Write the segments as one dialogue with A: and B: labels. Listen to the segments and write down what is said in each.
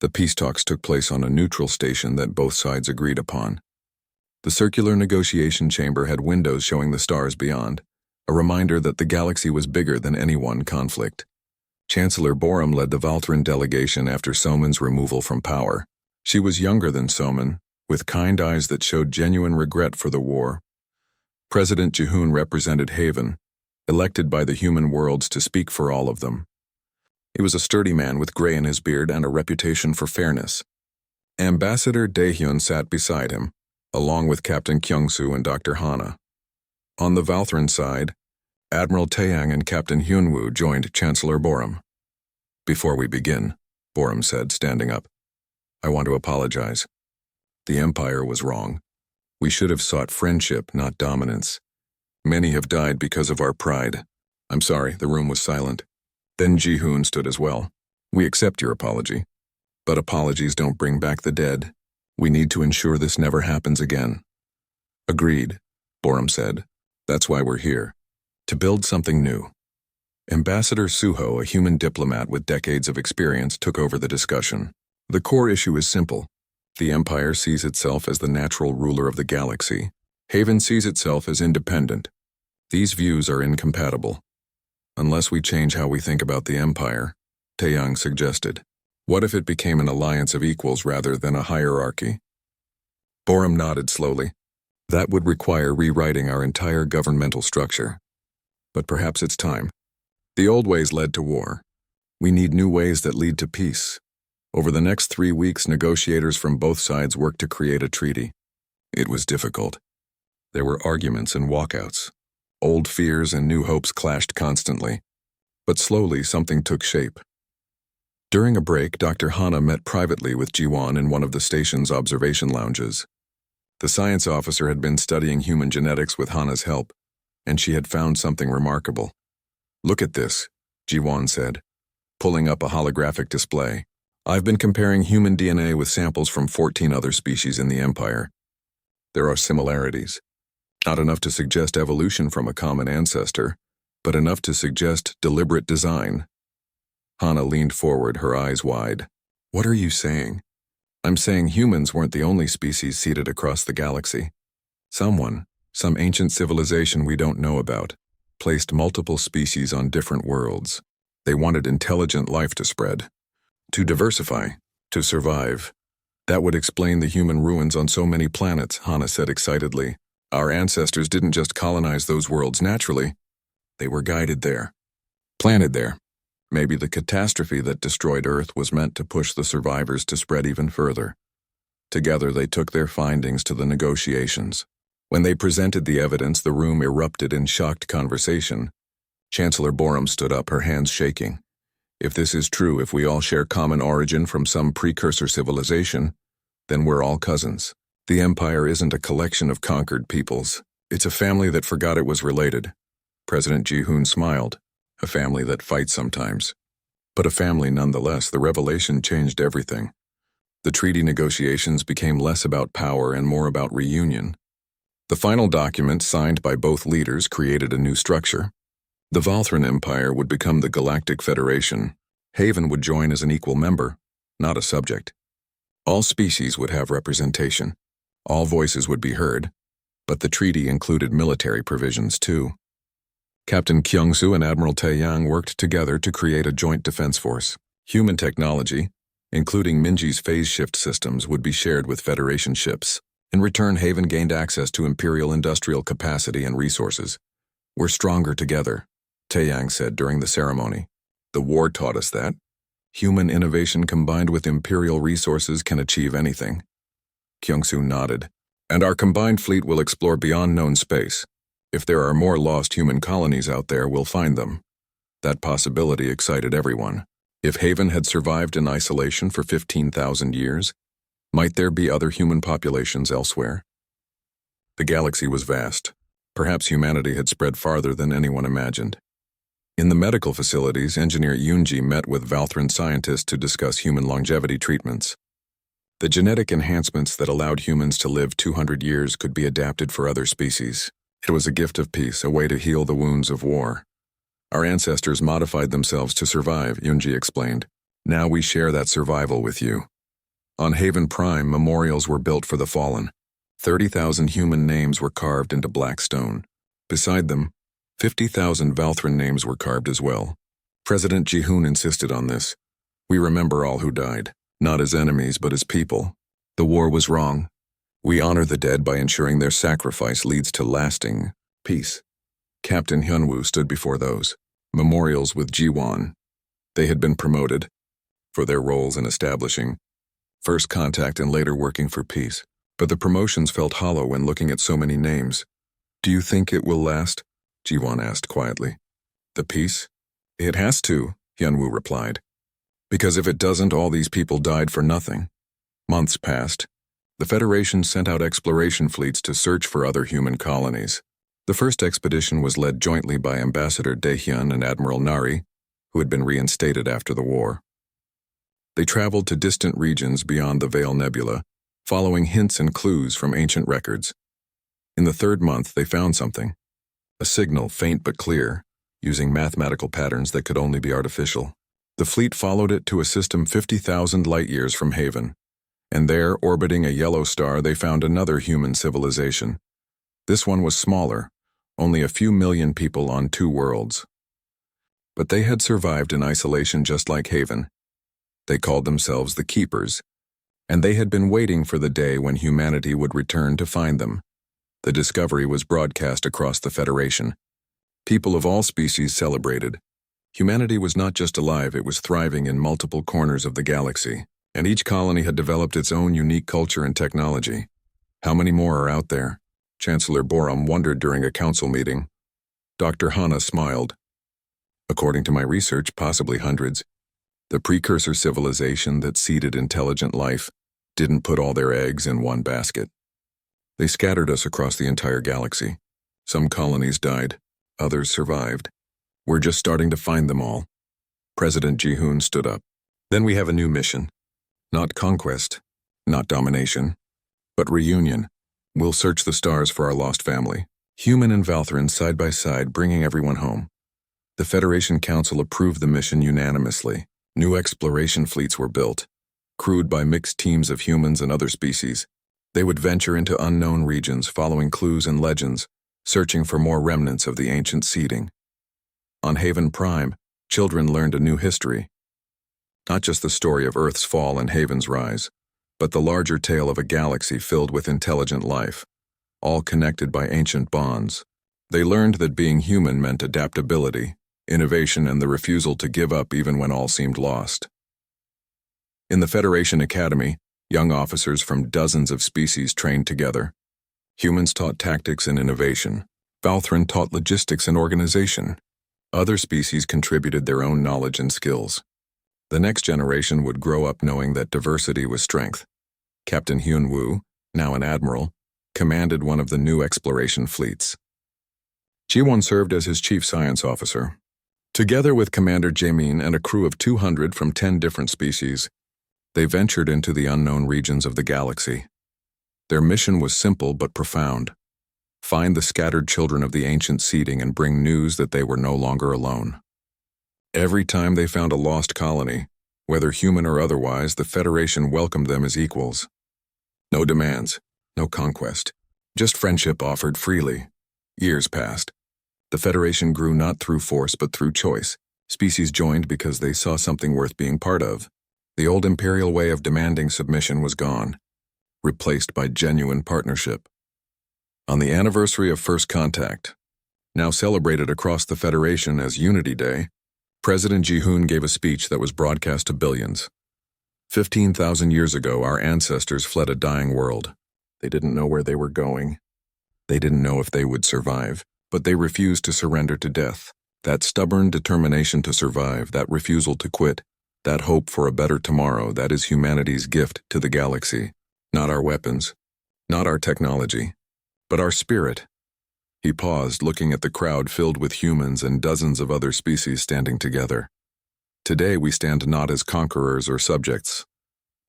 A: The peace talks took place on a neutral station that both sides agreed upon. The circular negotiation chamber had windows showing the stars beyond, a reminder that the galaxy was bigger than any one conflict. Chancellor Borum led the Valtran delegation after Soman's removal from power. She was younger than Soman, with kind eyes that showed genuine regret for the war. President Jihoon represented Haven, elected by the human worlds to speak for all of them. He was a sturdy man with gray in his beard and a reputation for fairness. Ambassador Daehyun sat beside him, along with Captain Kyungsoo and Dr. Hana. On the Valtran side, Admiral Taeyang and Captain Hyunwoo joined Chancellor Borum. "Before we begin," Borum said, standing up, "I want to apologize. The Empire was wrong. We should have sought friendship, not dominance. Many have died because of our pride. I'm sorry." The room was silent. Then Jihoon stood as well. "We accept your apology. But apologies don't bring back the dead. We need to ensure this never happens again." "Agreed," Borum said. "That's why we're here. To build something new." Ambassador Suho, a human diplomat with decades of experience, took over the discussion. "The core issue is simple. The Empire sees itself as the natural ruler of the galaxy. Haven sees itself as independent. These views are incompatible. Unless we change how we think about the Empire," Taeyang suggested. "What if it became an alliance of equals rather than a hierarchy?" Borum nodded slowly. "That would require rewriting our entire governmental structure. But perhaps it's time. The old ways led to war. We need new ways that lead to peace." Over the next 3 weeks, negotiators from both sides worked to create a treaty. It was difficult. There were arguments and walkouts. Old fears and new hopes clashed constantly. But slowly, something took shape. During a break, Dr. Hana met privately with Jiwon in one of the station's observation lounges. The science officer had been studying human genetics with Hana's help, and she had found something remarkable. "Look at this," Jiwon said, pulling up a holographic display. "I've been comparing human DNA with samples from 14 other species in the Empire. There are similarities. Not enough to suggest evolution from a common ancestor, but enough to suggest deliberate design." Hana leaned forward, her eyes wide. "What are you saying?" "I'm saying humans weren't the only species seeded across the galaxy. Someone, some ancient civilization we don't know about, placed multiple species on different worlds. They wanted intelligent life to spread, to diversify, to survive. That would explain the human ruins on so many planets," Hana said excitedly. "Our ancestors didn't just colonize those worlds naturally. They were guided there, planted there. Maybe the catastrophe that destroyed Earth was meant to push the survivors to spread even further." Together they took their findings to the negotiations. When they presented the evidence, the room erupted in shocked conversation. Chancellor Borum stood up, her hands shaking. "If this is true, if we all share common origin from some precursor civilization, then we're all cousins. The Empire isn't a collection of conquered peoples. It's a family that forgot it was related." President Jihoon smiled. "A family that fights sometimes. But a family nonetheless." The revelation changed everything. The treaty negotiations became less about power and more about reunion. The final document, signed by both leaders, created a new structure. The Valtran Empire would become the Galactic Federation. Haven would join as an equal member, not a subject. All species would have representation. All voices would be heard. But the treaty included military provisions too. Captain Kyungsoo and Admiral Taeyang worked together to create a joint defense force. Human technology, including Minji's phase shift systems, would be shared with Federation ships. In return, Haven gained access to Imperial industrial capacity and resources. "We're stronger together," Taeyang said during the ceremony. "The war taught us that. Human innovation combined with Imperial resources can achieve anything." Kyungsoo nodded. "And our combined fleet will explore beyond known space. If there are more lost human colonies out there, we'll find them." That possibility excited everyone. If Haven had survived in isolation for 15,000 years, might there be other human populations elsewhere? The galaxy was vast. Perhaps humanity had spread farther than anyone imagined. In the medical facilities, Engineer Yoonji met with Valtran scientists to discuss human longevity treatments. The genetic enhancements that allowed humans to live 200 years could be adapted for other species. It was a gift of peace, a way to heal the wounds of war. "Our ancestors modified themselves to survive," Yoonji explained. "Now we share that survival with you." On Haven Prime, memorials were built for the fallen. 30,000 human names were carved into black stone. Beside them, 50,000 Valthran names were carved as well. President Ji-hoon insisted on this. We remember all who died, not as enemies but as people. The war was wrong. We honor the dead by ensuring their sacrifice leads to lasting peace. Captain Hyunwoo stood before those memorials with Ji-won. They had been promoted for their roles in establishing first contact and later working for peace. But the promotions felt hollow when looking at so many names. Do you think it will last? Ji-won asked quietly. The peace? It has to, Hyunwoo replied. Because if it doesn't, all these people died for nothing. Months passed. The Federation sent out exploration fleets to search for other human colonies. The first expedition was led jointly by Ambassador Dae-hyun and Admiral Nari, who had been reinstated after the war. They traveled to distant regions beyond the Veil Nebula, following hints and clues from ancient records. In the third month, they found something. A signal, faint but clear, using mathematical patterns that could only be artificial. The fleet followed it to a system 50,000 light-years from Haven, and there, orbiting a yellow star, they found another human civilization. This one was smaller, only a few million people on 2 worlds. But they had survived in isolation just like Haven. They called themselves the Keepers, and they had been waiting for the day when humanity would return to find them. The discovery was broadcast across the Federation. People of all species celebrated. Humanity was not just alive, it was thriving in multiple corners of the galaxy, and each colony had developed its own unique culture and technology. How many more are out there? Chancellor Borum wondered during a council meeting. Dr. Hana smiled. According to my research, possibly hundreds. The precursor civilization that seeded intelligent life didn't put all their eggs in one basket. They scattered us across the entire galaxy. Some colonies died, others survived. We're just starting to find them all. President Ji-hoon stood up. Then we have a new mission. Not conquest, not domination, but reunion. We'll search the stars for our lost family. Human and Valthran side by side, bringing everyone home. The Federation Council approved the mission unanimously. New exploration fleets were built, crewed by mixed teams of humans and other species. They would venture into unknown regions, following clues and legends, searching for more remnants of the ancient seeding. On Haven Prime, children learned a new history. Not just the story of Earth's fall and Haven's rise, but the larger tale of a galaxy filled with intelligent life, all connected by ancient bonds. They learned that being human meant adaptability, innovation, and the refusal to give up even when all seemed lost. In the Federation Academy, young officers from dozens of species trained together. Humans taught tactics and innovation. Valthran taught logistics and organization. Other species contributed their own knowledge and skills. The next generation would grow up knowing that diversity was strength. Captain Hyunwoo, now an admiral, commanded one of the new exploration fleets. Ji-won served as his chief science officer. Together with Commander Jaemin and a crew of 200 from 10 different species, they ventured into the unknown regions of the galaxy. Their mission was simple but profound. Find the scattered children of the ancient seeding and bring news that they were no longer alone. Every time they found a lost colony, whether human or otherwise, the Federation welcomed them as equals. No demands, no conquest, just friendship offered freely. Years passed. The Federation grew not through force but through choice. Species joined because they saw something worth being part of. The old imperial way of demanding submission was gone, replaced by genuine partnership. On the anniversary of First Contact, now celebrated across the Federation as Unity Day, President Ji-hoon gave a speech that was broadcast to billions. 15,000 years ago, our ancestors fled a dying world. They didn't know where they were going. They didn't know if they would survive, but they refused to surrender to death. That stubborn determination to survive, that refusal to quit, that hope for a better tomorrow, that is humanity's gift to the galaxy. Not our weapons, not our technology, but our spirit. He paused, looking at the crowd filled with humans and dozens of other species standing together. Today we stand not as conquerors or subjects,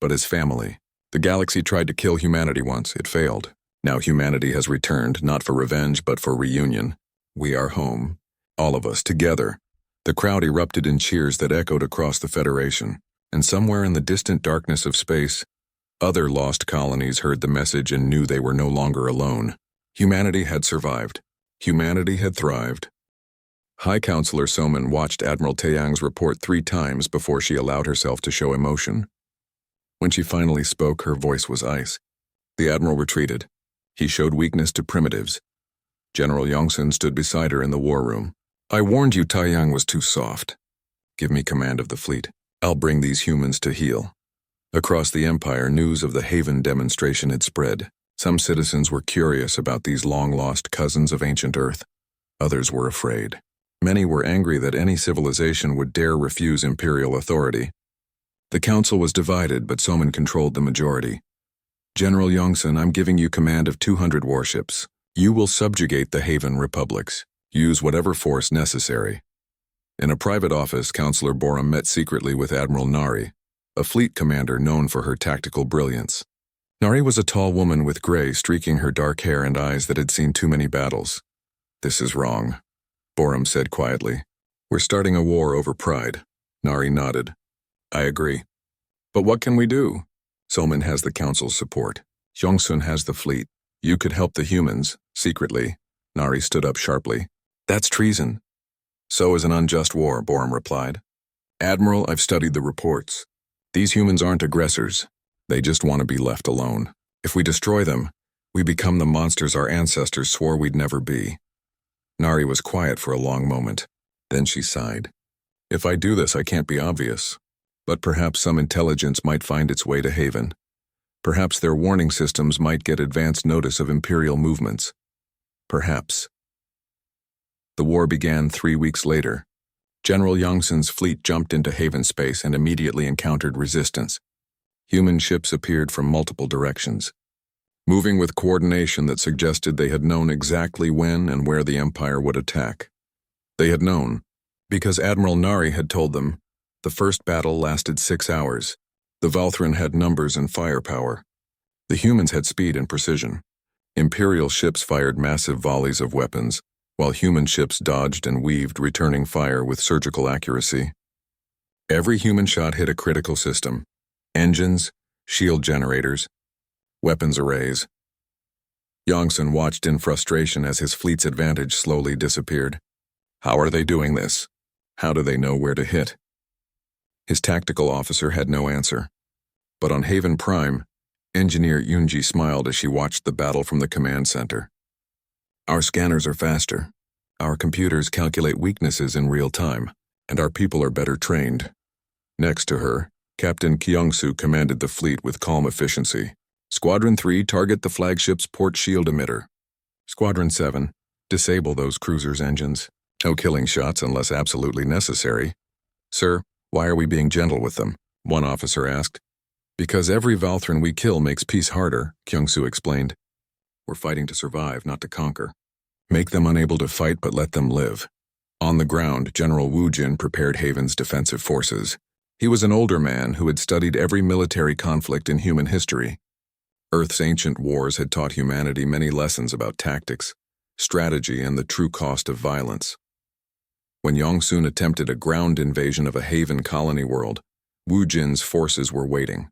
A: but as family. The galaxy tried to kill humanity once. It failed. Now humanity has returned, not for revenge, but for reunion. We are home, all of us, together. The crowd erupted in cheers that echoed across the Federation, and somewhere in the distant darkness of space, Other lost colonies heard the message and knew they were no longer alone. Humanity had survived. Humanity had thrived. High Counselor Soman watched Admiral Taeyang's report 3 times before she allowed herself to show emotion. When she finally spoke, her voice was ice. The Admiral retreated. He showed weakness to primitives. General Yongsun stood beside her in the war room. I warned you Taeyang was too soft. Give me command of the fleet. I'll bring these humans to heel. Across the Empire, news of the Haven demonstration had spread. Some citizens were curious about these long-lost cousins of ancient Earth. Others were afraid. Many were angry that any civilization would dare refuse imperial authority. The council was divided, but Soman controlled the majority. General Yongsun, I'm giving you command of 200 warships. You will subjugate the Haven republics. Use whatever force necessary. In a private office, Counselor Borum met secretly with Admiral Nari, a fleet commander known for her tactical brilliance. Nari was a tall woman with gray streaking her dark hair and eyes that had seen too many battles. This is wrong, Borum said quietly. We're starting a war over pride. Nari nodded. I agree. But what can we do? Soman has the council's support. Yongsun has the fleet. You could help the humans, secretly. Nari stood up sharply. That's treason. So is an unjust war, Borum replied. Admiral, I've studied the reports. These humans aren't aggressors. They just want to be left alone. If we destroy them, we become the monsters our ancestors swore we'd never be. Nari was quiet for a long moment. Then she sighed. If I do this, I can't be obvious. But perhaps some intelligence might find its way to Haven. Perhaps their warning systems might get advance notice of Imperial movements. Perhaps. The war began 3 weeks later. General Yongsun's fleet jumped into Haven space and immediately encountered resistance. Human ships appeared from multiple directions, moving with coordination that suggested they had known exactly when and where the Empire would attack. They had known, because Admiral Nari had told them. The first battle lasted 6 hours. The Valthran had numbers and firepower. The humans had speed and precision. Imperial ships fired massive volleys of weapons, while human ships dodged and weaved, returning fire with surgical accuracy. Every human shot hit a critical system: engines, shield generators, weapons arrays. Yongsun watched in frustration as his fleet's advantage slowly disappeared. How are they doing this? How do they know where to hit? His tactical officer had no answer. But on Haven Prime, Engineer Yunji smiled as she watched the battle from the command center. Our scanners are faster. Our computers calculate weaknesses in real time, and our people are better trained. Next to her, Captain Kyungsu commanded the fleet with calm efficiency. Squadron 3, target the flagship's port shield emitter. Squadron 7, disable those cruisers' engines. No killing shots unless absolutely necessary. Sir, why are we being gentle with them? One officer asked. Because every Valthran we kill makes peace harder, Kyungsu explained. We're fighting to survive, not to conquer. Make them unable to fight, but let them live. On the ground, General Wu Jin prepared Haven's defensive forces. He was an older man who had studied every military conflict in human history. Earth's ancient wars had taught humanity many lessons about tactics, strategy, and the true cost of violence. When Yongsun attempted a ground invasion of a Haven colony world, Wu Jin's forces were waiting.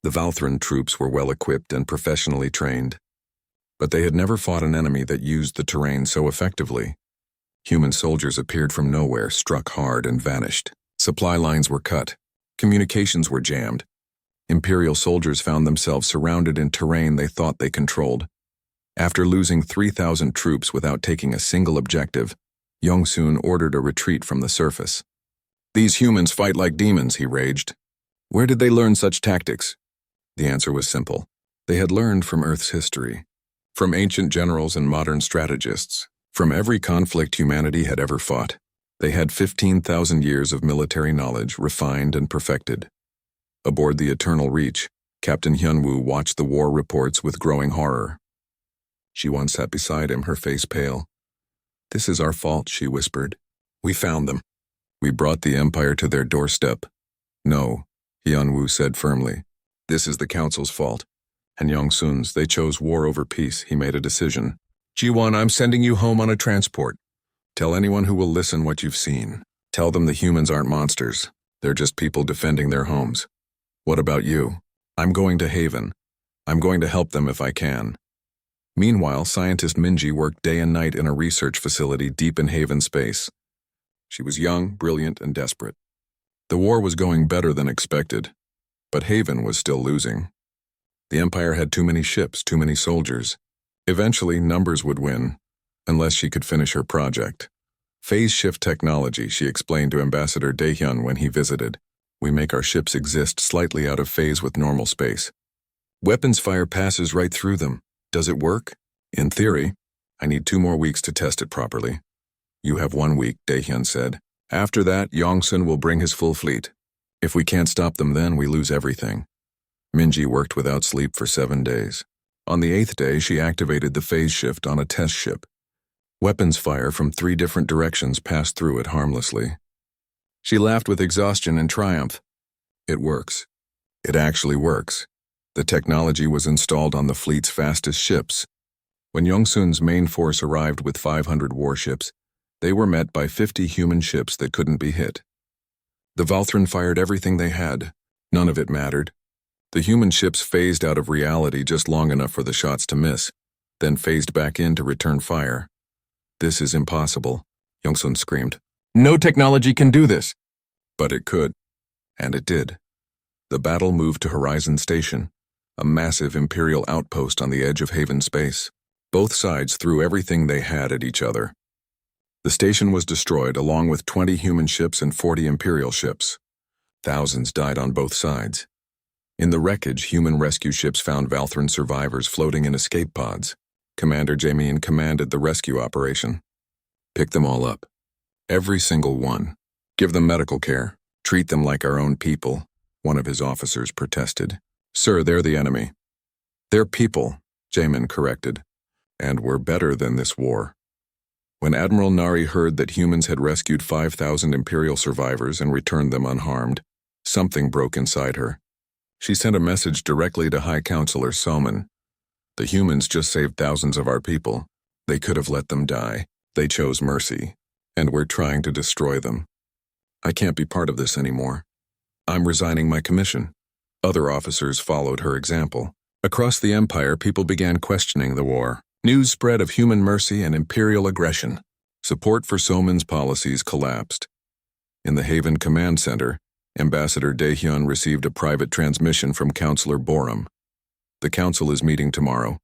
A: The Valthran troops were well-equipped and professionally trained, but they had never fought an enemy that used the terrain so effectively. Human soldiers appeared from nowhere, struck hard, and vanished. Supply lines were cut. Communications were jammed. Imperial soldiers found themselves surrounded in terrain they thought they controlled. After losing 3,000 troops without taking a single objective, Yongsun ordered a retreat from the surface. These humans fight like demons, he raged. Where did they learn such tactics? The answer was simple. They had learned from Earth's history, from ancient generals and modern strategists, from every conflict humanity had ever fought. They had 15,000 years of military knowledge, refined and perfected. Aboard the Eternal Reach, Captain Hyunwoo watched the war reports with growing horror. She once sat beside him, her face pale. This is our fault, she whispered. We found them. We brought the Empire to their doorstep. No, Hyunwoo said firmly. This is the Council's fault. And Yongsun's, they chose war over peace. He made a decision. Ji-won, I'm sending you home on a transport. Tell anyone who will listen what you've seen. Tell them the humans aren't monsters. They're just people defending their homes. What about you? I'm going to Haven. I'm going to help them if I can. Meanwhile, scientist Minji worked day and night in a research facility deep in Haven space. She was young, brilliant, and desperate. The war was going better than expected, but Haven was still losing. The Empire had too many ships, too many soldiers. Eventually, numbers would win, unless she could finish her project. Phase shift technology, she explained to Ambassador Daehyun when he visited. We make our ships exist slightly out of phase with normal space. Weapons fire passes right through them. Does it work? In theory. I need 2 more weeks to test it properly. You have 1 week, Daehyun said. After that, Yongsun will bring his full fleet. If we can't stop them then, we lose everything. Minji worked without sleep for 7 days. On the 8th day, she activated the phase shift on a test ship. Weapons fire from 3 different directions passed through it harmlessly. She laughed with exhaustion and triumph. It works. It actually works. The technology was installed on the fleet's fastest ships. When Yongsun's main force arrived with 500 warships, they were met by 50 human ships that couldn't be hit. The Valthran fired everything they had. None of it mattered. The human ships phased out of reality just long enough for the shots to miss, then phased back in to return fire. This is impossible, Yongsun screamed. No technology can do this. But it could. And it did. The battle moved to Horizon Station, a massive Imperial outpost on the edge of Haven space. Both sides threw everything they had at each other. The station was destroyed along with 20 human ships and 40 Imperial ships. Thousands died on both sides. In the wreckage, human rescue ships found Valthran survivors floating in escape pods. Commander Jamin commanded the rescue operation. Pick them all up. Every single one. Give them medical care. Treat them like our own people, one of his officers protested. Sir, they're the enemy. They're people, Jamin corrected. And we're better than this war. When Admiral Nari heard that humans had rescued 5,000 Imperial survivors and returned them unharmed, something broke inside her. She sent a message directly to High Counselor Soman. The humans just saved thousands of our people. They could have let them die. They chose mercy, and we're trying to destroy them. I can't be part of this anymore. I'm resigning my commission. Other officers followed her example. Across the Empire, people began questioning the war. News spread of human mercy and Imperial aggression. Support for Soman's policies collapsed. In the Haven Command Center, Ambassador Daehyun received a private transmission from Counselor Borum. The council is meeting tomorrow.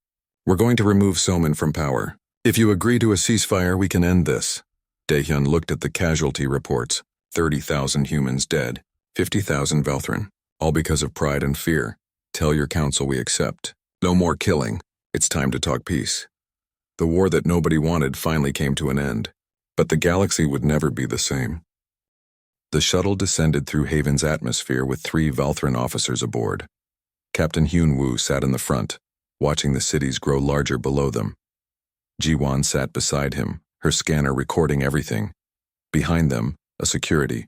A: We're going to remove Soman from power. If you agree to a ceasefire, we can end this. Daehyun looked at the casualty reports. 30,000 humans dead, 50,000 Valthran, all because of pride and fear. Tell your council we accept. No more killing. It's time to talk peace. The war that nobody wanted finally came to an end, but the galaxy would never be the same. The shuttle descended through Haven's atmosphere with 3 Valthran officers aboard. Captain Hyun-woo sat in the front, watching the cities grow larger below them. Ji-won sat beside him, her scanner recording everything. Behind them, a security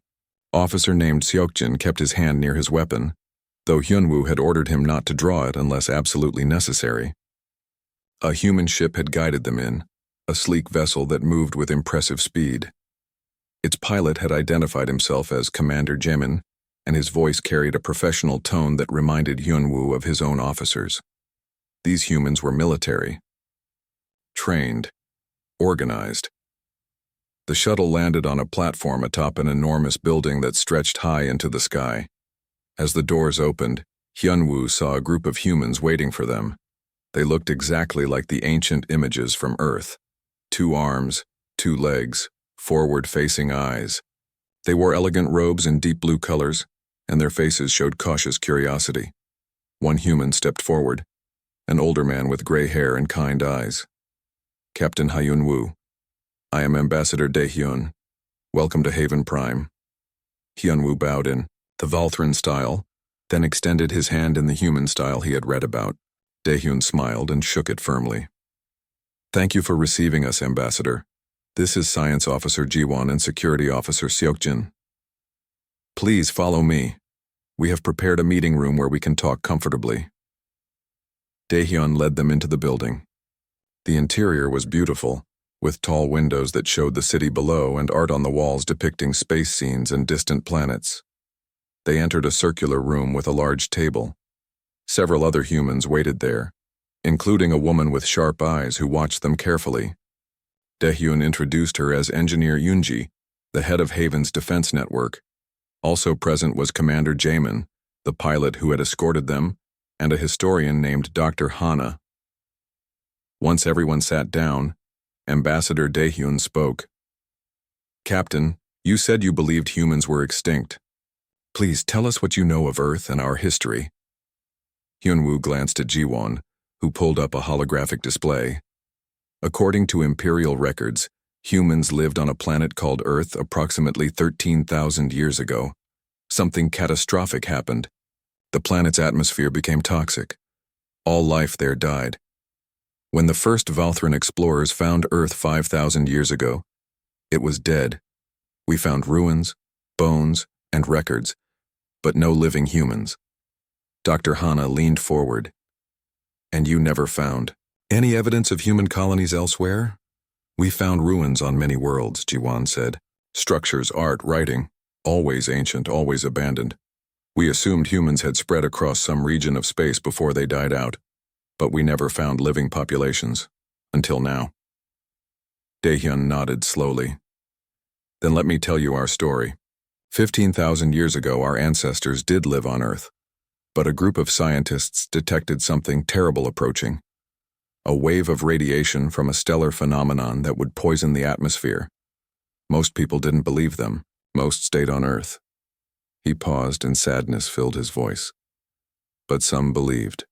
A: officer named Seokjin kept his hand near his weapon, though Hyun-woo had ordered him not to draw it unless absolutely necessary. A human ship had guided them in, a sleek vessel that moved with impressive speed. Its pilot had identified himself as Commander Jamin, and his voice carried a professional tone that reminded Hyun-woo of his own officers. These humans were military. Trained. Organized. The shuttle landed on a platform atop an enormous building that stretched high into the sky. As the doors opened, Hyun-woo saw a group of humans waiting for them. They looked exactly like the ancient images from Earth. 2 arms, 2 legs, forward-facing eyes. They wore elegant robes in deep blue colors, and their faces showed cautious curiosity. One human stepped forward, an older man with gray hair and kind eyes. Captain Hyun-woo. I am Ambassador Daehyun. Welcome to Haven Prime. Hyun-woo bowed in the Valthran style, then extended his hand in the human style he had read about. Daehyun smiled and shook it firmly. Thank you for receiving us, Ambassador. This is Science Officer Ji-won and Security Officer Seokjin. Please follow me. We have prepared a meeting room where we can talk comfortably. Daehyun led them into the building. The interior was beautiful, with tall windows that showed the city below and art on the walls depicting space scenes and distant planets. They entered a circular room with a large table. Several other humans waited there, including a woman with sharp eyes who watched them carefully. Daehyun introduced her as Engineer Yoonji, the head of Haven's defense network. Also present was Commander Jamin, the pilot who had escorted them, and a historian named Dr. Hana. Once everyone sat down, Ambassador Daehyun spoke. "Captain, you said you believed humans were extinct. Please tell us what you know of Earth and our history." Hyunwoo glanced at Jiwon, who pulled up a holographic display. According to imperial records, humans lived on a planet called Earth approximately 13,000 years ago. Something catastrophic happened. The planet's atmosphere became toxic. All life there died. When the first Valthran explorers found Earth 5,000 years ago, it was dead. We found ruins, bones, and records, but no living humans. Dr. Hana leaned forward. "And you never found any evidence of human colonies elsewhere?" "We found ruins on many worlds," Jiwon said. "Structures, art, writing, always ancient, always abandoned. We assumed humans had spread across some region of space before they died out, but we never found living populations, until now." Daehyun nodded slowly. "Then let me tell you our story. 15,000 years ago, our ancestors did live on Earth, but a group of scientists detected something terrible approaching. A wave of radiation from a stellar phenomenon that would poison the atmosphere. Most people didn't believe them. Most stayed on Earth." He paused and sadness filled his voice. "But some believed.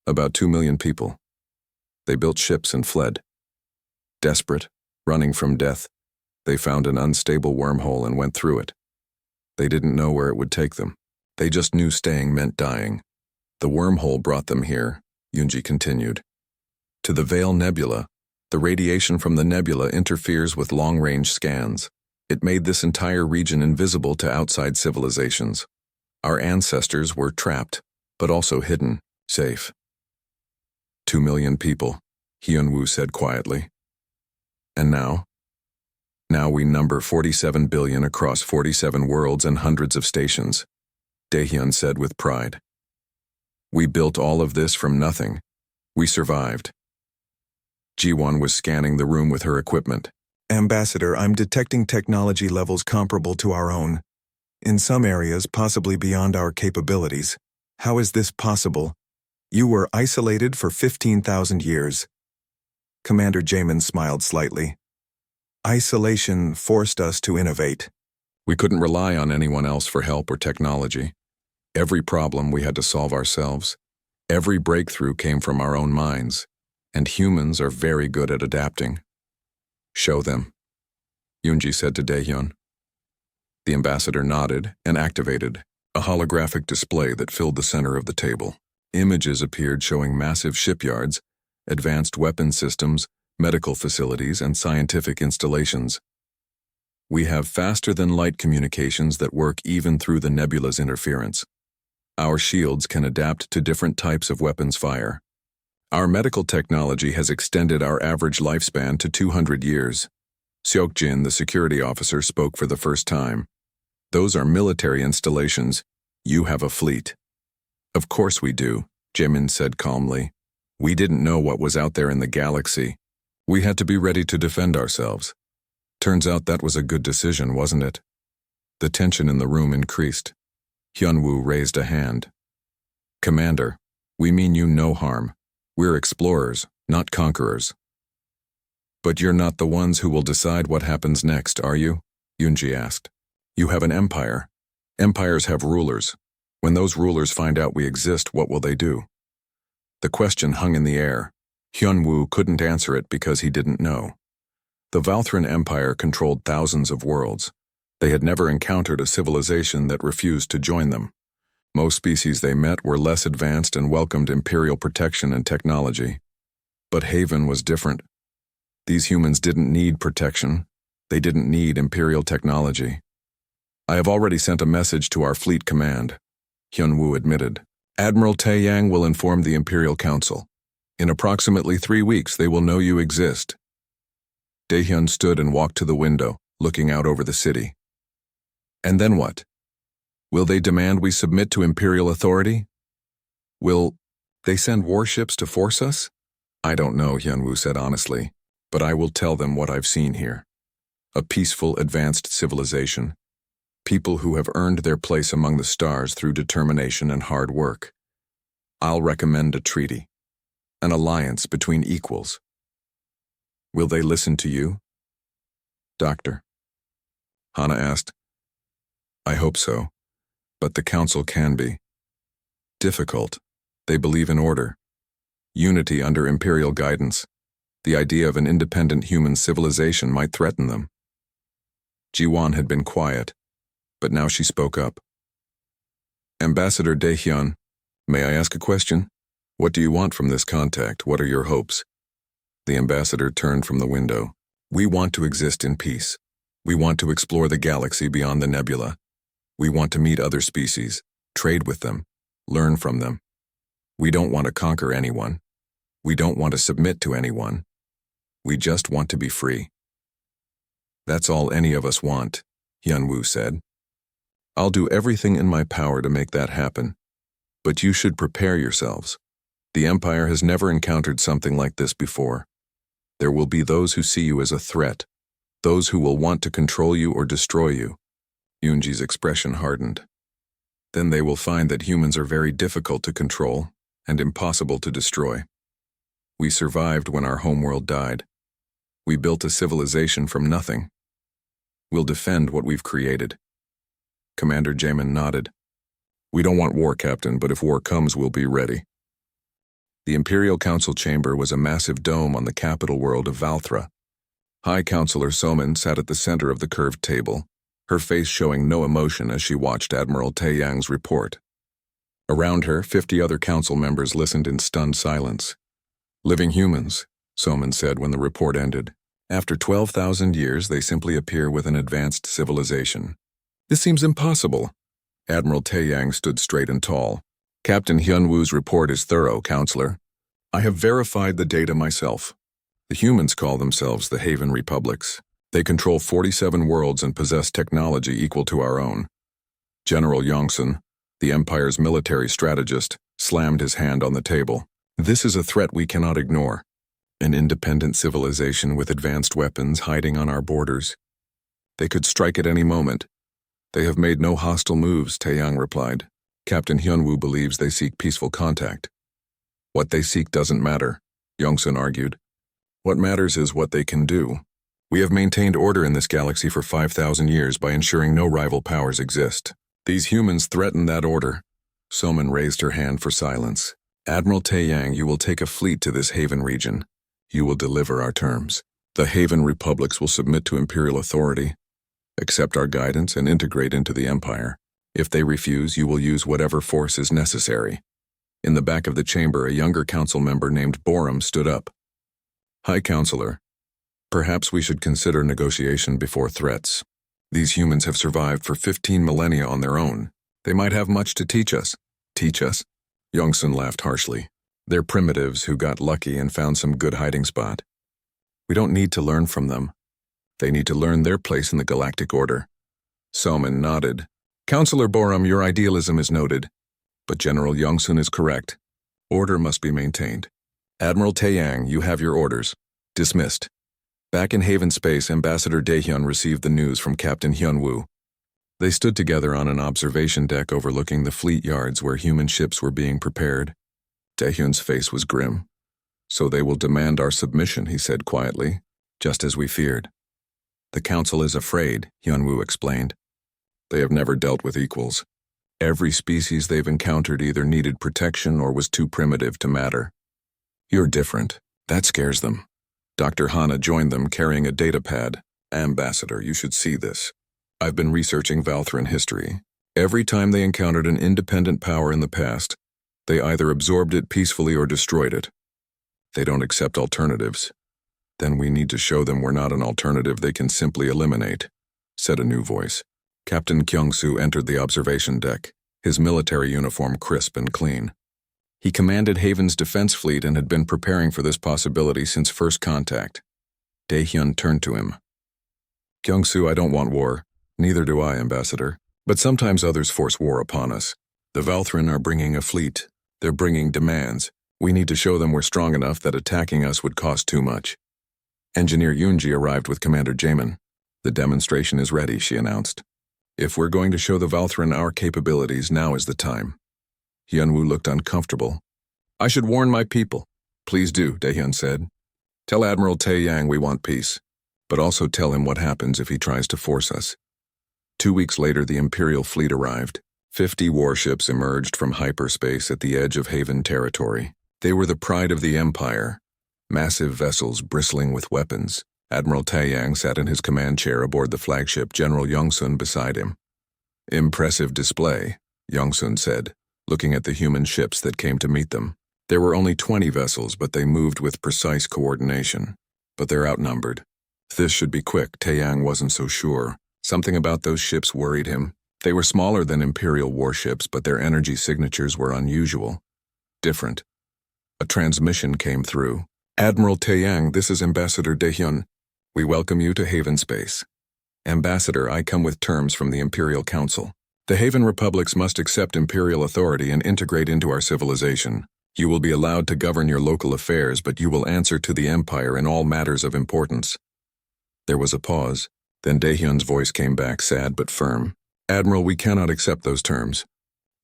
A: About 2 million people. They built ships and fled. Desperate, running from death, they found an unstable wormhole and went through it. They didn't know where it would take them. They just knew staying meant dying. The wormhole brought them here," Yoonji continued. "To the Veil Nebula. The radiation from the nebula interferes with long-range scans. It made this entire region invisible to outside civilizations. Our ancestors were trapped, but also hidden, safe." 2 million people, Hyunwoo said quietly. "And now? Now we number 47 billion across 47 worlds and hundreds of stations," Daehyun said with pride. "We built all of this from nothing. We survived." Jiwon was scanning the room with her equipment.
B: "Ambassador, I'm detecting technology levels comparable to our own. In some areas, possibly beyond our capabilities. How is this possible? You were isolated for 15,000 years." Commander Jamin smiled slightly. "Isolation forced us to innovate."
A: We couldn't rely on anyone else for help or technology. Every problem we had to solve ourselves. Every breakthrough came from our own minds, and humans are very good at adapting. "Show them," Yoonji said to Daehyun. The ambassador nodded and activated a holographic display that filled the center of the table. Images appeared showing massive shipyards, advanced weapon systems, medical facilities, and scientific installations. "We have faster-than-light communications that work even through the nebula's interference. Our shields can adapt to different types of weapons fire. Our medical technology has extended our average lifespan to 200 years. Seokjin, the security officer, spoke for the first time. "Those are military installations. You have a fleet." "Of course we do," Jamin said calmly. "We didn't know what was out there in the galaxy. We had to be ready to defend ourselves. Turns out that was a good decision, wasn't it?" The tension in the room increased. Hyunwoo raised a hand. "Commander, we mean you no harm. We're explorers, not conquerors." "But you're not the ones who will decide what happens next, are you?" Yoonji asked. "You have an empire. Empires have rulers. When those rulers find out we exist, what will they do?" The question hung in the air. Hyunwoo couldn't answer it because he didn't know. The Valthran Empire controlled thousands of worlds. They had never encountered a civilization that refused to join them. Most species they met were less advanced and welcomed imperial protection and technology. But Haven was different. These humans didn't need protection. They didn't need imperial technology. "I have already sent a message to our fleet command," Hyunwoo admitted. "Admiral Taeyang will inform the Imperial Council. In approximately 3 weeks, they will know you exist." Daehyun stood and walked to the window, looking out over the city. "And then what? Will they demand we submit to imperial authority?" Will they send warships to force us? I don't know, Hyunwoo said honestly, but I will tell them what I've seen here. A peaceful, advanced civilization. People who have earned their place among the stars through determination and hard work. I'll recommend a treaty. An alliance between equals. Will they listen to you? Doctor? Hana asked. I hope so, but the council can be difficult. They believe in order, unity under imperial guidance. The idea of an independent human civilization might threaten them. Ji-won had been quiet, but now she spoke up. Ambassador Daehyun, may I ask a question? What do you want from this contact? What are your hopes? The ambassador turned from the window. We want to exist in peace. We want to explore the galaxy beyond the nebula. We want to meet other species, trade with them, learn from them. We don't want to conquer anyone. We don't want to submit to anyone. We just want to be free. That's all any of us want, Hyunwoo said. I'll do everything in my power to make that happen. But you should prepare yourselves. The Empire has never encountered something like this before. There will be those who see you as a threat, those who will want to control you or destroy you. Yoonji's expression hardened. Then they will find that humans are very difficult to control and impossible to destroy. We survived when our homeworld died. We built a civilization from nothing. We'll defend what we've created. Commander Jamin nodded. We don't want war, Captain, but if war comes, we'll be ready. The Imperial Council chamber was a massive dome on the capital world of Valthra. High Counselor Somin sat at the center of the curved table, her face showing no emotion as she watched Admiral Taeyang's report. Around her, 50 other council members listened in stunned silence. Living humans, Somin said when the report ended. After 12,000 years, they simply appear with an advanced civilization. This seems impossible. Admiral Taeyang stood straight and tall. Captain Hyunwoo's report is thorough, Counselor. I have verified the data myself. The humans call themselves the Haven Republics. They control 47 worlds and possess technology equal to our own. General Yongsun, the Empire's military strategist, slammed his hand on the table. This is a threat we cannot ignore. An independent civilization with advanced weapons hiding on our borders. They could strike at any moment. They have made no hostile moves, Taeyang replied. Captain Hyunwoo believes they seek peaceful contact. What they seek doesn't matter, Yongsun argued. What matters is what they can do. We have maintained order in this galaxy for 5,000 years by ensuring no rival powers exist. These humans threaten that order. Somin raised her hand for silence. Admiral Taeyang, you will take a fleet to this Haven region. You will deliver our terms. The Haven Republics will submit to Imperial authority, accept our guidance, and integrate into the Empire. If they refuse, you will use whatever force is necessary. In the back of the chamber, a younger council member named Borum stood up. High Counselor, perhaps we should consider negotiation before threats. These humans have survived for 15 millennia on their own. They might have much to teach us. Teach us? Yongsun laughed harshly. They're primitives who got lucky and found some good hiding spot. We don't need to learn from them. They need to learn their place in the galactic order. Somin nodded. Counselor Borum, your idealism is noted, but General Yongsun is correct. Order must be maintained. Admiral Taeyang, you have your orders. Dismissed. Back in Haven Space, Ambassador Daehyun received the news from Captain Hyunwoo. They stood together on an observation deck overlooking the fleet yards where human ships were being prepared. Daehyun's face was grim. So they will demand our submission, he said quietly, just as we feared. The council is afraid, Hyunwoo explained. They have never dealt with equals. Every species they've encountered either needed protection or was too primitive to matter. You're different. That scares them. Dr. Hana joined them carrying a data pad. Ambassador, you should see this. I've been researching Valthran history. Every time they encountered an independent power in the past, they either absorbed it peacefully or destroyed it. They don't accept alternatives. Then we need to show them we're not an alternative they can simply eliminate, said a new voice. Captain Kyung-soo entered the observation deck, his military uniform crisp and clean. He commanded Haven's defense fleet and had been preparing for this possibility since first contact. Daehyun turned to him. Kyung-soo, I don't want war. Neither do I, Ambassador. But sometimes others force war upon us. The Valthran are bringing a fleet. They're bringing demands. We need to show them we're strong enough that attacking us would cost too much. Engineer Yunji arrived with Commander Jamin. The demonstration is ready, she announced. If we're going to show the Valthran our capabilities, now is the time. Hyunwoo looked uncomfortable. I should warn my people. Please do, Daehyun said. Tell Admiral Tae-yang we want peace, but also tell him what happens if he tries to force us. 2 weeks later, the Imperial fleet arrived. 50 warships emerged from hyperspace at the edge of Haven territory. They were the pride of the Empire, massive vessels bristling with weapons. Admiral Tae-yang sat in his command chair aboard the flagship, General Youngsun beside him. Impressive display, Youngsun said, looking at the human ships that came to meet them. There were only 20 vessels, but they moved with precise coordination. But they're outnumbered. This should be quick, Tae-yang wasn't so sure. Something about those ships worried him. They were smaller than Imperial warships, but their energy signatures were unusual. Different. A transmission came through. Admiral Tae-yang, this is Ambassador Daehyun. We welcome you to Haven Space. Ambassador, I come with terms from the Imperial Council. The Haven Republics must accept Imperial authority and integrate into our civilization. You will be allowed to govern your local affairs, but you will answer to the Empire in all matters of importance. There was a pause. Then Daehyun's voice came back, sad but firm. Admiral, we cannot accept those terms.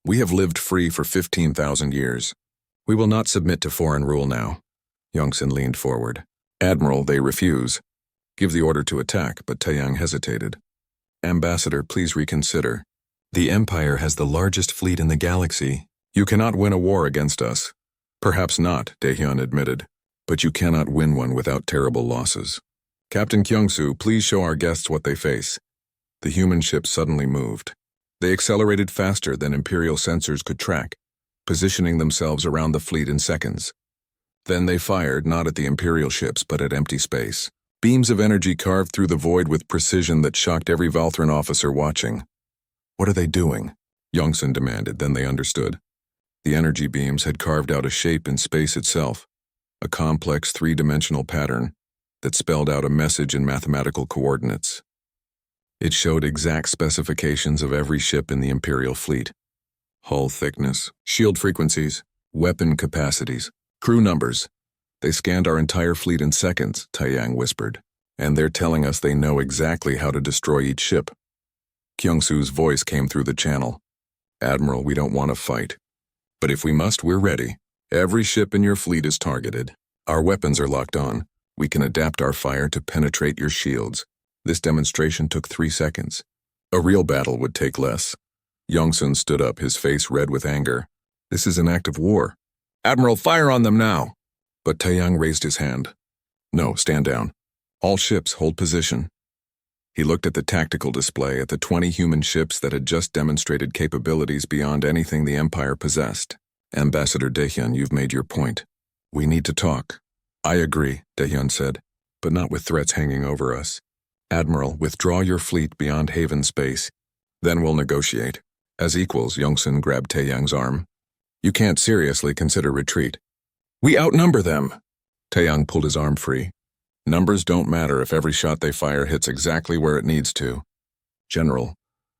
A: We have lived free for 15,000 years. We will not submit to foreign rule now. Youngsun leaned forward. Admiral, they refuse. Give the order to attack, but Tae-yang hesitated. Ambassador, please reconsider. The Empire has the largest fleet in the galaxy. You cannot win a war against us. Perhaps not, Daehyun admitted, but you cannot win one without terrible losses. Captain Kyung-soo, please show our guests what they face. The human ship suddenly moved. They accelerated faster than Imperial sensors could track, positioning themselves around the fleet in seconds. Then they fired, not at the Imperial ships, but at empty space. Beams of energy carved through the void with precision that shocked every Valthran officer watching. What are they doing? Youngsun demanded, then they understood. The energy beams had carved out a shape in space itself, a complex three-dimensional pattern that spelled out a message in mathematical coordinates. It showed exact specifications of every ship in the Imperial fleet. Hull thickness, shield frequencies, weapon capacities, crew numbers. They scanned our entire fleet in seconds, Tae-yang whispered, and they're telling us they know exactly how to destroy each ship. Kyung-soo's voice came through the channel. Admiral, we don't want to fight. But if we must, we're ready. Every ship in your fleet is targeted. Our weapons are locked on. We can adapt our fire to penetrate your shields. This demonstration took 3 seconds. A real battle would take less. Youngsun stood up, his face red with anger. This is an act of war. Admiral, fire on them now! But Tae-yang raised his hand. No, stand down. All ships hold position. He looked at the tactical display at the 20 human ships that had just demonstrated capabilities beyond anything the Empire possessed. Ambassador Daehyun, you've made your point. We need to talk. I agree, Daehyun said, but not with threats hanging over us. Admiral, withdraw your fleet beyond Haven space. Then we'll negotiate. As equals, Youngsun grabbed Tae-yang's arm. You can't seriously consider retreat. We outnumber them. Tae-yang pulled his arm free. Numbers don't matter if every shot they fire hits exactly where it needs to. General,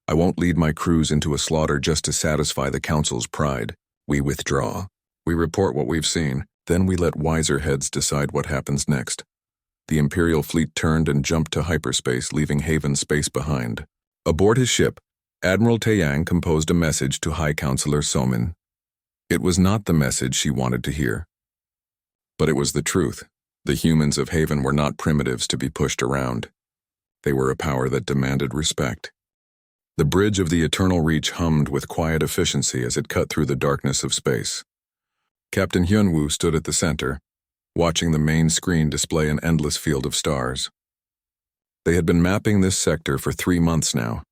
A: I won't lead my crews into a slaughter just to satisfy the Council's pride. We withdraw. We report what we've seen, then we let wiser heads decide what happens next. The Imperial fleet turned and jumped to hyperspace, leaving Haven space behind. Aboard his ship, Admiral Tae-yang composed a message to High Counselor Somin. It was not the message she wanted to hear. But it was the truth. The humans of Haven were not primitives to be pushed around. They were a power that demanded respect. The bridge of the Eternal Reach hummed with quiet efficiency as it cut through the darkness of space. Captain Hyunwoo stood at the center, watching the main screen display an endless field of stars. They had been mapping this sector for 3 months now,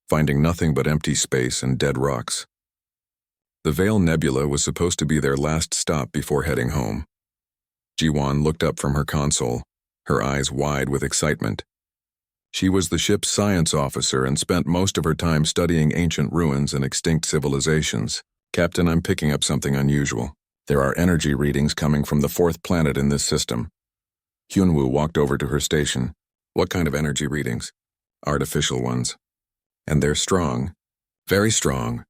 A: finding nothing but empty space and dead rocks. The Veil Nebula was supposed to be their last stop before heading home. Ji-won looked up from her console, her eyes wide with excitement. She was the ship's science officer and spent most of her time studying ancient ruins and extinct civilizations. Captain, I'm picking up something unusual. There are energy readings coming from the 4th planet in this system. Hyunwoo walked over to her station. What kind of energy readings? Artificial ones. And they're strong. Very strong.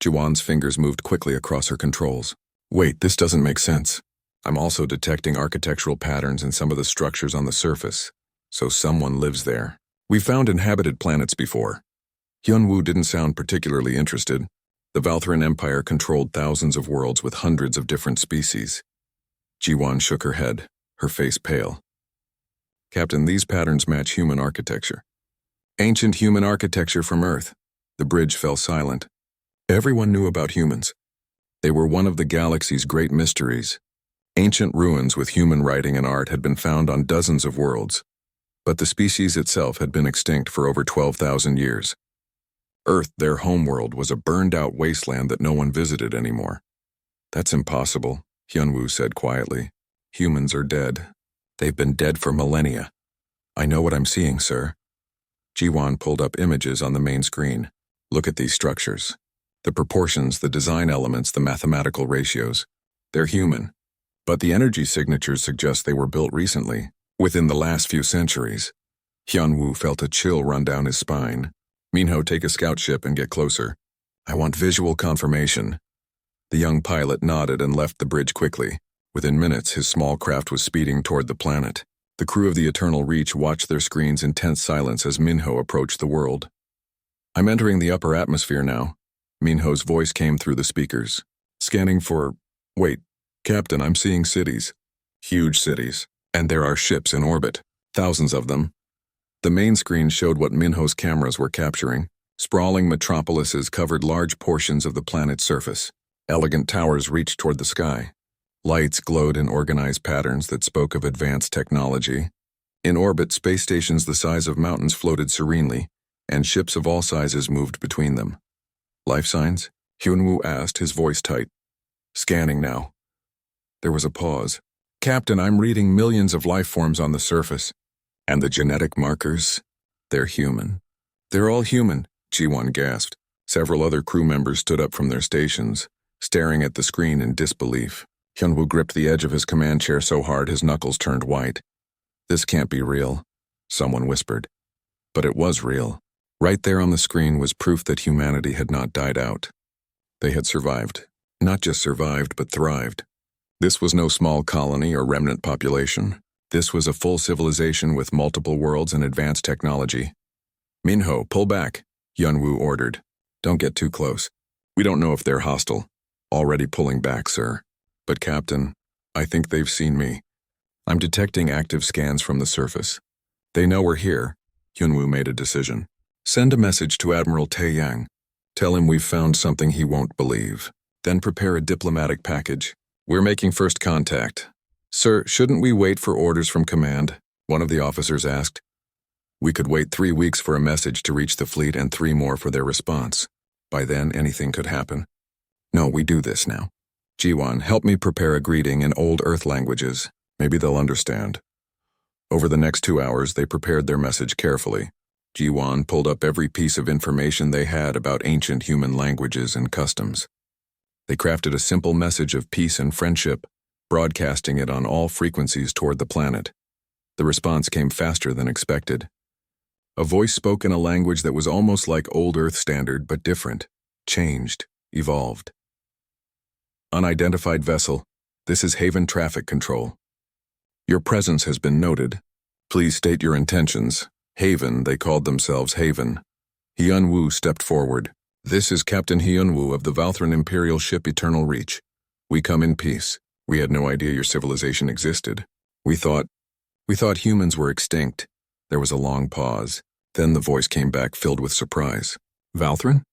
A: Ji-won's fingers moved quickly across her controls. Wait, this doesn't make sense. I'm also detecting architectural patterns in some of the structures on the surface, so someone lives there. We found inhabited planets before. Hyunwoo didn't sound particularly interested. The Valthran Empire controlled thousands of worlds with hundreds of different species. Jiwon shook her head, her face pale. Captain, these patterns match human architecture. Ancient human architecture from Earth. The bridge fell silent. Everyone knew about humans. They were one of the galaxy's great mysteries. Ancient ruins with human writing and art had been found on dozens of worlds, but the species itself had been extinct for over 12,000 years. Earth, their homeworld, was a burned-out wasteland that no one visited anymore. That's impossible, Hyunwoo said quietly. Humans are dead. They've been dead for millennia. I know what I'm seeing, sir. Jiwon pulled up images on the main screen. Look at these structures. The proportions, the design elements, the mathematical ratios. They're human. But the energy signatures suggest they were built recently, within the last few centuries. Hyunwoo felt a chill run down his spine. Minho, take a scout ship and get closer. I want visual confirmation. The young pilot nodded and left the bridge quickly. Within minutes, his small craft was speeding toward the planet. The crew of the Eternal Reach watched their screens in tense silence as Minho approached the world. I'm entering the upper atmosphere now. Minho's voice came through the speakers. Scanning for... Wait, Captain, I'm seeing cities. Huge cities. And there are ships in orbit. Thousands of them. The main screen showed what Minho's cameras were capturing. Sprawling metropolises covered large portions of the planet's surface. Elegant towers reached toward the sky. Lights glowed in organized patterns that spoke of advanced technology. In orbit, space stations the size of mountains floated serenely, and ships of all sizes moved between them. Life signs? Hyunwoo asked, his voice tight. Scanning now. There was a pause. Captain, I'm reading millions of life forms on the surface. And the genetic markers? They're human. They're all human, Jiwon gasped. Several other crew members stood up from their stations, staring at the screen in disbelief. Hyunwoo gripped the edge of his command chair so hard his knuckles turned white. This can't be real, someone whispered. But it was real. Right there on the screen was proof that humanity had not died out. They had survived. Not just survived, but thrived. This was no small colony or remnant population. This was a full civilization with multiple worlds and advanced technology. Minho, pull back, Hyunwoo ordered. Don't get too close. We don't know if they're hostile. Already pulling back, sir. But Captain, I think they've seen me. I'm detecting active scans from the surface. They know we're here. Hyunwoo made a decision. Send a message to Admiral Taeyang. Tell him we've found something he won't believe. Then prepare a diplomatic package. We're making first contact. Sir, shouldn't we wait for orders from command? One of the officers asked. We could wait 3 weeks for a message to reach the fleet and 3 more for their response. By then, anything could happen. No, we do this now. Jiwon, help me prepare a greeting in Old Earth languages. Maybe they'll understand. Over the next 2 hours, they prepared their message carefully. Jiwon pulled up every piece of information they had about ancient human languages and customs. They crafted a simple message of peace and friendship, broadcasting it on all frequencies toward the planet. The response came faster than expected. A voice spoke in a language that was almost like Old Earth standard, but different, changed, evolved. Unidentified vessel, this is Haven Traffic Control. Your presence has been noted. Please state your intentions. Haven, they called themselves Haven. Hyunwoo stepped forward. This is Captain Hyunwoo of the Valthran Imperial ship Eternal Reach. We come in peace. We had no idea your civilization existed. We thought humans were extinct. There was a long pause. Then the voice came back filled with surprise. Valthran?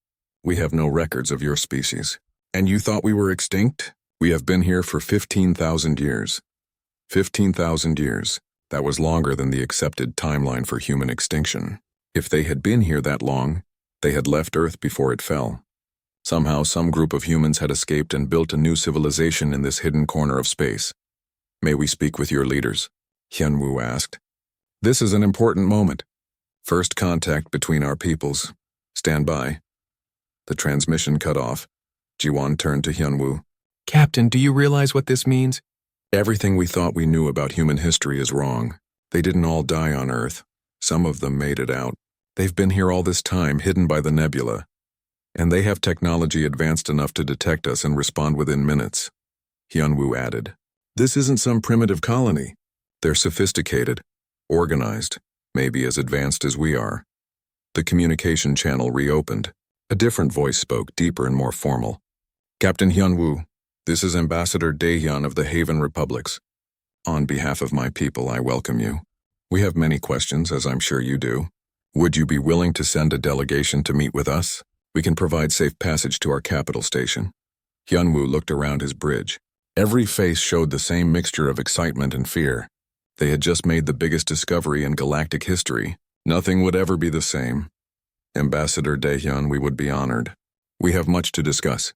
A: We have no records of your species. And you thought we were extinct? We have been here for 15,000 years. 15,000 years. That was longer than the accepted timeline for human extinction. If they had been here that long, they had left Earth before it fell. Somehow, some group of humans had escaped and built a new civilization in this hidden corner of space. May we speak with your leaders? Hyunwoo asked. This is an important moment. First contact between our peoples. Stand by. The transmission cut off. Jiwon turned to Hyunwoo. Captain, do you realize what this means? Everything we thought we knew about human history is wrong. They didn't all die on Earth. Some of them made it out. They've been here all this time, hidden by the nebula. And they have technology advanced enough to detect us and respond within minutes. Hyunwoo added. This isn't some primitive colony. They're sophisticated, organized, maybe as advanced as we are. The communication channel reopened. A different voice spoke, deeper and more formal. Captain Hyunwoo, this is Ambassador Daehyun of the Haven Republics. On behalf of my people, I welcome you. We have many questions, as I'm sure you do. Would you be willing to send a delegation to meet with us? We can provide safe passage to our capital station. Hyunwoo looked around his bridge. Every face showed the same mixture of excitement and fear. They had just made the biggest discovery in galactic history. Nothing would ever be the same. Ambassador Daehyun, we would be honored. We have much to discuss.